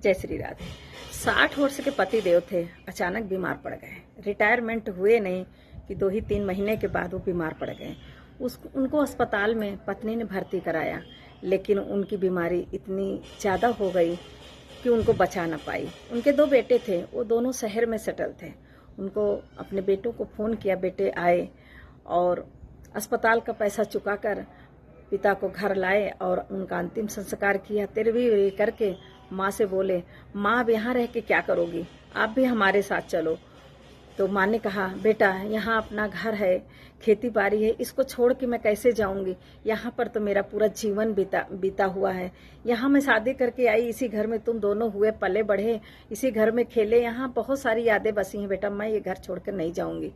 जय श्री राधे। 60 वर्ष के पति देव थे, अचानक बीमार पड़ गए। रिटायरमेंट हुए नहीं कि 2 ही 3 महीने के बाद वो बीमार पड़ गए। उनको अस्पताल में पत्नी ने भर्ती कराया, लेकिन उनकी बीमारी इतनी ज़्यादा हो गई कि उनको बचा ना पाई। उनके 2 बेटे थे, वो दोनों शहर में सेटल थे। उनको अपने बेटों को फ़ोन किया, बेटे आए और अस्पताल का पैसा चुकाकर पिता को घर लाए और उनका अंतिम संस्कार किया। तेरवी करके माँ से बोले, माँ अब यहाँ रह के क्या करोगी, आप भी हमारे साथ चलो। तो माँ ने कहा, बेटा यहाँ अपना घर है, खेती बाड़ी है, इसको छोड़ के मैं कैसे जाऊंगी। यहाँ पर तो मेरा पूरा जीवन बीता हुआ है। यहाँ मैं शादी करके आई, इसी घर में तुम दोनों हुए पले बढ़े, इसी घर में खेले, यहाँ बहुत सारी यादें बसी हैं बेटा, मैं ये घर छोड़कर नहीं जाऊंगी।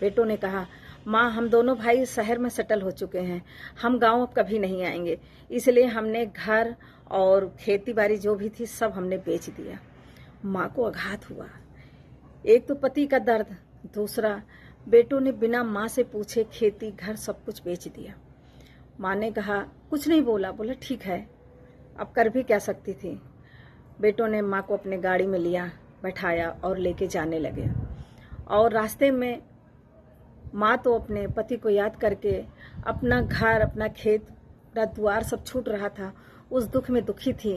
बेटों ने कहा, माँ हम दोनों भाई शहर में सेटल हो चुके हैं, हम गांव अब कभी नहीं आएंगे, इसलिए हमने घर और खेती बाड़ी जो भी थी सब हमने बेच दिया। माँ को आघात हुआ। एक तो पति का दर्द, दूसरा बेटों ने बिना माँ से पूछे खेती घर सब कुछ बेच दिया। माँ ने कहा, कुछ नहीं बोला, बोला ठीक है, अब कर भी क्या सकती थी। बेटों ने माँ को अपने गाड़ी में लिया, बैठाया और लेके जाने लगे। और रास्ते में माँ तो अपने पति को याद करके अपना घर, अपना खेत, अपना द्वार सब छूट रहा था, उस दुख में दुखी थी,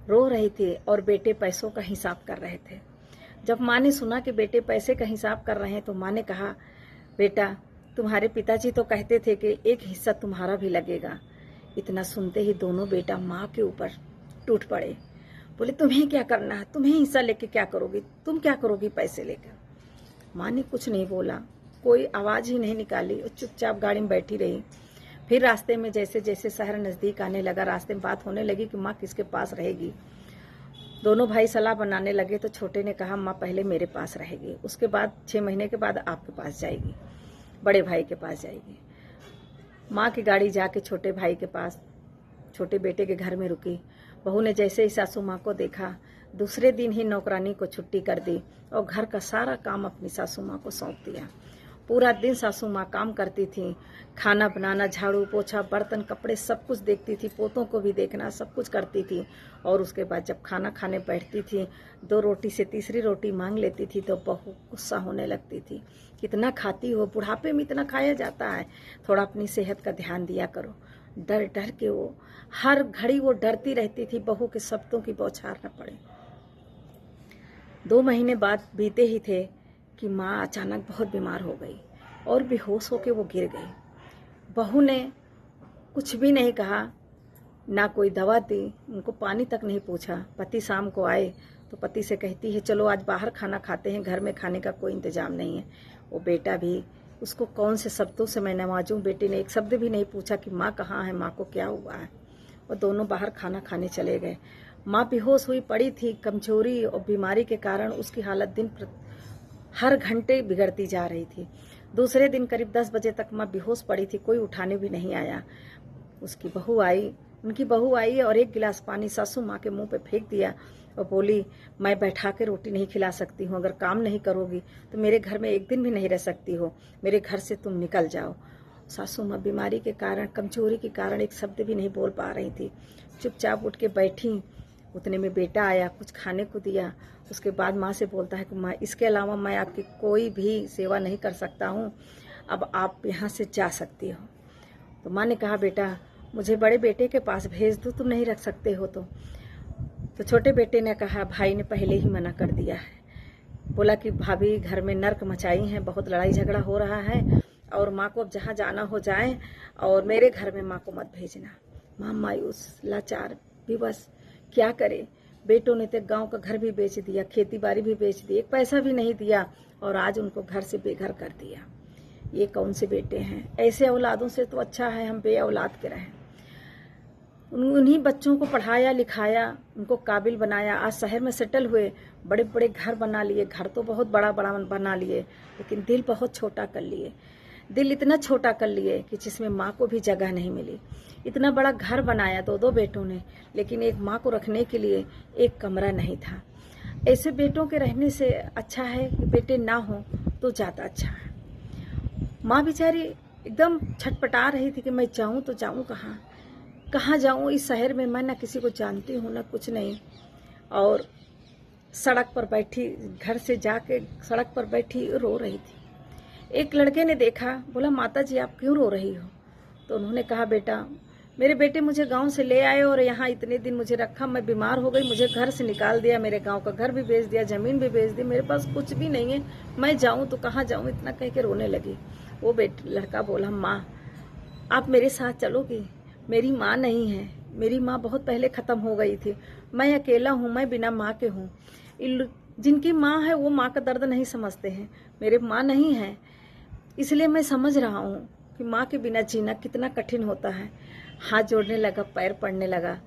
रो रही थी और बेटे पैसों का हिसाब कर रहे थे। जब माँ ने सुना कि बेटे पैसे का हिसाब कर रहे हैं तो माँ ने कहा, बेटा तुम्हारे पिताजी तो कहते थे कि एक हिस्सा तुम्हारा भी लगेगा। इतना सुनते ही दोनों बेटा माँ के ऊपर टूट पड़े। बोले, तुम्हें क्या करना है, तुम्हें हिस्सा लेके क्या करोगी, तुम क्या करोगी पैसे लेकर। माँ ने कुछ नहीं बोला, कोई आवाज़ ही नहीं निकाली और चुपचाप गाड़ी में बैठी रही। फिर रास्ते में जैसे जैसे शहर नज़दीक आने लगा, रास्ते में बात होने लगी कि माँ किसके पास रहेगी। दोनों भाई सलाह बनाने लगे तो छोटे ने कहा, माँ पहले मेरे पास रहेगी, उसके बाद 6 महीने के बाद आपके पास जाएगी, बड़े भाई के पास जाएगी। माँ की गाड़ी जाके छोटे भाई के पास, छोटे बेटे के घर में रुकी। बहू ने जैसे ही सासू माँ को देखा, दूसरे दिन ही नौकरानी को छुट्टी कर दी और घर का सारा काम अपनी सासू माँ को सौंप दिया। पूरा दिन सासू माँ काम करती थी, खाना बनाना, झाड़ू पोछा, बर्तन, कपड़े सब कुछ देखती थी, पोतों को भी देखना, सब कुछ करती थी। और उसके बाद जब खाना खाने बैठती थी, 2 रोटी से तीसरी रोटी मांग लेती थी तो बहू गुस्सा होने लगती थी, कितना खाती हो, बुढ़ापे में इतना खाया जाता है, थोड़ा अपनी सेहत का ध्यान दिया करो। डर डर के वो हर घड़ी वो डरती रहती थी बहू के शब्दों की बौछार न पड़े। 2 महीने बाद बीते ही थे कि माँ अचानक बहुत बीमार हो गई और बेहोश होकर वो गिर गई। बहू ने कुछ भी नहीं कहा, ना कोई दवा दी, उनको पानी तक नहीं पूछा। पति शाम को आए तो पति से कहती है, चलो आज बाहर खाना खाते हैं, घर में खाने का कोई इंतजाम नहीं है। वो बेटा भी, उसको कौन से शब्दों से मैं नवाजूं। बेटे ने एक शब्द भी नहीं पूछा कि माँ कहाँ है, माँ को क्या हुआ है। वो दोनों बाहर खाना खाने चले गए। माँ बेहोश हुई पड़ी थी। कमजोरी और बीमारी के कारण उसकी हालत हर घंटे बिगड़ती जा रही थी। दूसरे दिन करीब 10 बजे तक माँ बेहोश पड़ी थी, कोई उठाने भी नहीं आया। उनकी बहू आई और 1 गिलास पानी सासू माँ के मुंह पे फेंक दिया और बोली, मैं बैठा के रोटी नहीं खिला सकती हूँ, अगर काम नहीं करोगी तो मेरे घर में एक दिन भी नहीं रह सकती हो, मेरे घर से तुम निकल जाओ। सासू माँ बीमारी के कारण, कमजोरी के कारण एक शब्द भी नहीं बोल पा रही थी, चुपचाप उठ के बैठी। उतने में बेटा आया, कुछ खाने को दिया। उसके बाद माँ से बोलता है कि माँ, इसके अलावा मैं आपकी कोई भी सेवा नहीं कर सकता हूँ, अब आप यहाँ से जा सकती हो। तो माँ ने कहा, बेटा मुझे बड़े बेटे के पास भेज दो, तुम नहीं रख सकते हो तो छोटे बेटे ने कहा, भाई ने पहले ही मना कर दिया है। बोला कि भाभी घर में नर्क मचाई हैं, बहुत लड़ाई झगड़ा हो रहा है और माँ को अब जहाँ जाना हो जाए और मेरे घर में माँ को मत भेजना। माँ मायूस, लाचार, विवश, क्या करे। बेटों ने तो गांव का घर भी बेच दिया, खेती बाड़ी भी बेच दी, एक पैसा भी नहीं दिया और आज उनको घर से बेघर कर दिया। ये कौन से बेटे हैं। ऐसे औलादों से तो अच्छा है हम बे औलाद के रहें। उन्हीं बच्चों को पढ़ाया लिखाया, उनको काबिल बनाया, आज शहर में सेटल हुए, बड़े बड़े घर बना लिए। घर तो बहुत बड़ा बड़ा बना लिए, लेकिन दिल बहुत छोटा कर लिए। दिल इतना छोटा कर लिए कि जिसमें माँ को भी जगह नहीं मिली। इतना बड़ा घर बनाया 2-2 बेटों ने, लेकिन एक माँ को रखने के लिए एक कमरा नहीं था। ऐसे बेटों के रहने से अच्छा है कि बेटे ना हो तो ज़्यादा अच्छा है। माँ बेचारी एकदम छटपटा रही थी कि मैं जाऊँ तो जाऊँ कहाँ जाऊँ। इस शहर में मैं ना किसी को जानती हूँ ना कुछ नहीं, और सड़क पर बैठी, घर से जाके सड़क पर बैठी रो रही थी। एक लड़के ने देखा, बोला माता जी आप क्यों रो रही हो? तो उन्होंने कहा बेटा मेरे बेटे मुझे गांव से ले आए और यहाँ इतने दिन मुझे रखा, मैं बीमार हो गई, मुझे घर से निकाल दिया, मेरे गांव का घर भी बेच दिया, ज़मीन भी बेच दी, मेरे पास कुछ भी नहीं है, मैं जाऊँ तो कहाँ जाऊँ? इतना कह के रोने लगी। वो लड़का बोला माँ आप मेरे साथ चलोगी? मेरी माँ नहीं है, मेरी माँ बहुत पहले ख़त्म हो गई थी, मैं अकेला हूँ, मैं बिना माँ के हूँ। जिनकी माँ है वो माँ का दर्द नहीं समझते हैं, मेरे माँ नहीं है, इसलिए मैं समझ रहा हूँ कि माँ के बिना जीना कितना कठिन होता है। हाथ जोड़ने लगा, पैर पड़ने लगा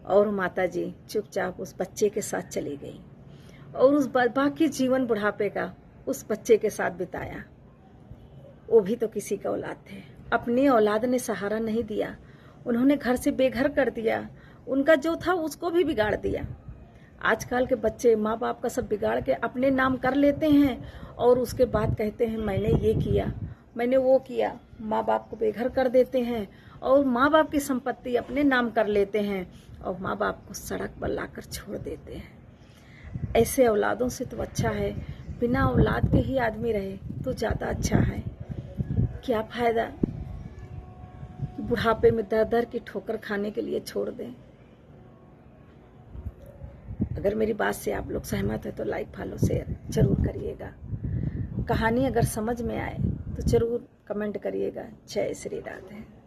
और माता जी चुपचाप उस बच्चे के साथ चली गई और उस बाकी जीवन बुढ़ापे का उस बच्चे के साथ बिताया। वो भी तो किसी का औलाद थे, अपनी औलाद ने सहारा नहीं दिया, उन्होंने घर से बेघर कर दिया, उनका जो था उसको भी बिगाड़ दिया। आजकल के बच्चे माँ बाप का सब बिगाड़ के अपने नाम कर लेते हैं और उसके बाद कहते हैं मैंने ये किया, मैंने वो किया, माँ बाप को बेघर कर देते हैं और माँ बाप की संपत्ति अपने नाम कर लेते हैं और माँ बाप को सड़क पर लाकर छोड़ देते हैं। ऐसे औलादों से तो अच्छा है बिना औलाद के ही आदमी रहे तो ज़्यादा अच्छा है। क्या फायदा कि बुढ़ापे में दर दर की ठोकर खाने के लिए छोड़ दें। अगर मेरी बात से आप लोग सहमत है तो लाइक फॉलो शेयर जरूर करिएगा। कहानी अगर समझ में आए तो जरूर कमेंट करिएगा। जय श्री राधे।